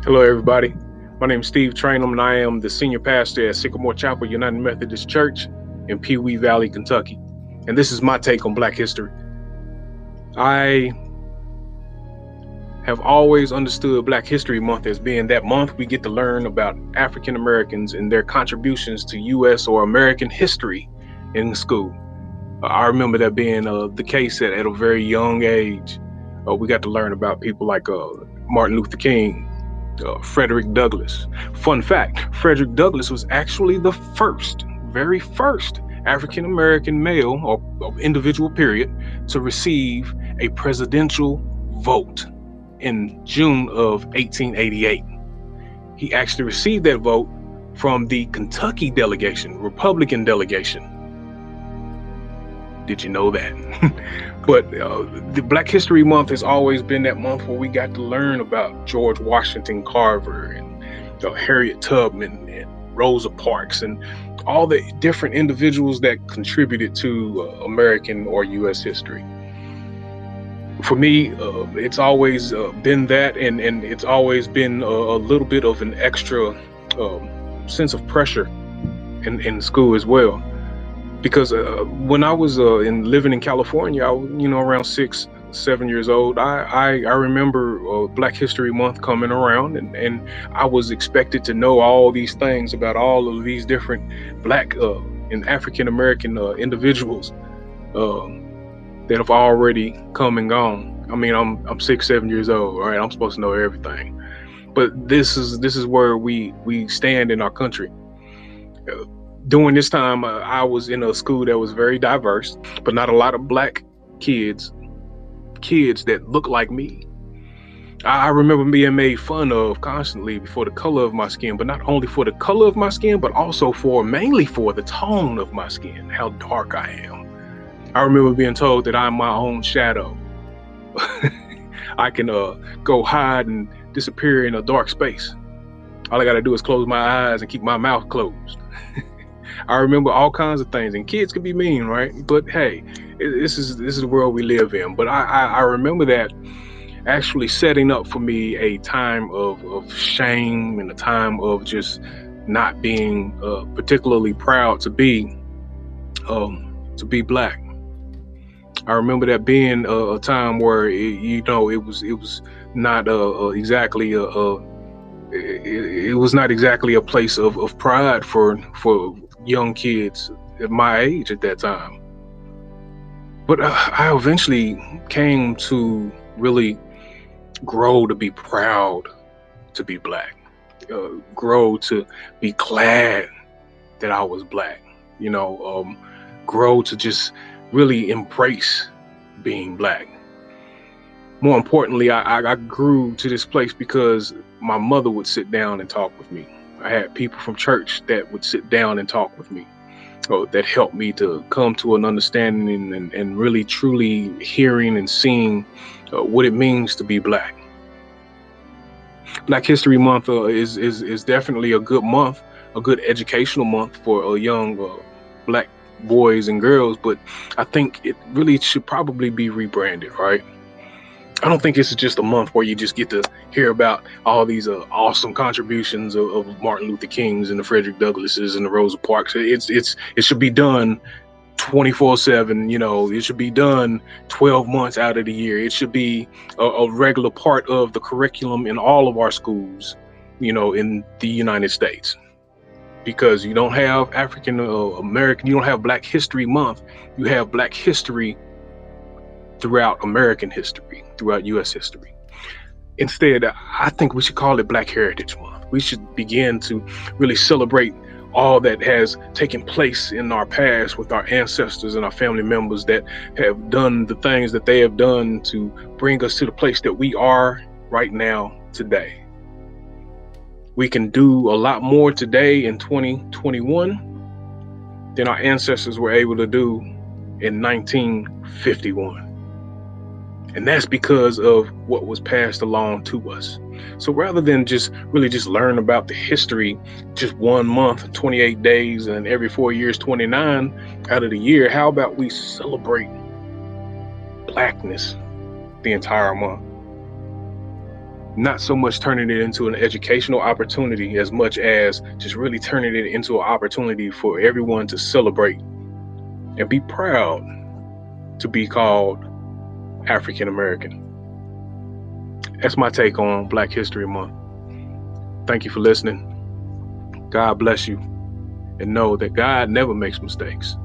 Hello, everybody. My name is Steve Traynham, and I am the senior pastor at Sycamore Chapel United Methodist Church in Pee Wee Valley, Kentucky. And this is my take on Black history. I have always understood Black History Month as being that month we get to learn about African Americans and their contributions to U.S. or American history in school. I remember that being the case at a very young age. We got to learn about people like Martin Luther King, Frederick Douglass. Fun fact, Frederick Douglass was actually the very first African American male or individual period to receive a presidential vote in June of 1888. He actually received that vote from the Kentucky delegation, Republican delegation. Did you know that? But the Black History Month has always been that month where we got to learn about George Washington Carver and Harriet Tubman and Rosa Parks and all the different individuals that contributed to American or U.S. history. For me, it's always been that, and it's always been a little bit of an extra sense of pressure in school as well. Because when I was living in California, around 6, 7 years old, I remember Black History Month coming around, and I was expected to know all these things about all of these different Black and African American individuals that have already come and gone. I mean, I'm 6, 7 years old, right? I'm supposed to know everything, but this is where we stand in our country. During this time, I was in a school that was very diverse, but not a lot of Black kids that look like me. I remember being made fun of constantly for the color of my skin, but not only for the color of my skin, but also mainly for the tone of my skin, how dark I am. I remember being told that I'm my own shadow. I can go hide and disappear in a dark space. All I gotta do is close my eyes and keep my mouth closed. I remember all kinds of things, and kids can be mean, right? But hey, this is the world we live in. But I remember that actually setting up for me a time of shame and a time of just not being particularly proud to be Black. I remember that being a time where it was not exactly it was not exactly a place of pride for young kids at my age at that time. But I eventually came to really grow to be proud to be Black, grow to be glad that I was Black, grow to just really embrace being Black. More importantly, I grew to this place because my mother would sit down and talk with me. I had people from church that would sit down and talk with me, that helped me to come to an understanding and really truly hearing and seeing what it means to be Black. Black History Month is definitely a good month, a good educational month for young Black boys and girls, but I think it really should probably be rebranded, right? I don't think it's just a month where you just get to hear about all these awesome contributions of Martin Luther Kings and the Frederick Douglasses and the Rosa Parks. It should be done 24/7. It should be done 12 months out of the year. It should be a regular part of the curriculum in all of our schools, in the United States. Because you don't have African American, you don't have Black History Month. You have Black history throughout American history, throughout U.S. history. Instead, I think we should call it Black Heritage Month. We should begin to really celebrate all that has taken place in our past with our ancestors and our family members that have done the things that they have done to bring us to the place that we are right now today. We can do a lot more today in 2021 than our ancestors were able to do in 1951. And that's because of what was passed along to us. So rather than just learn about the history, just 1 month, 28 days, and every 4 years, 29 out of the year, how about we celebrate Blackness the entire month? not so much turning it into an educational opportunity as much as just really turning it into an opportunity for everyone to celebrate and be proud to be called African American. That's my take on Black History Month. Thank you for listening. God bless you. And know that God never makes mistakes.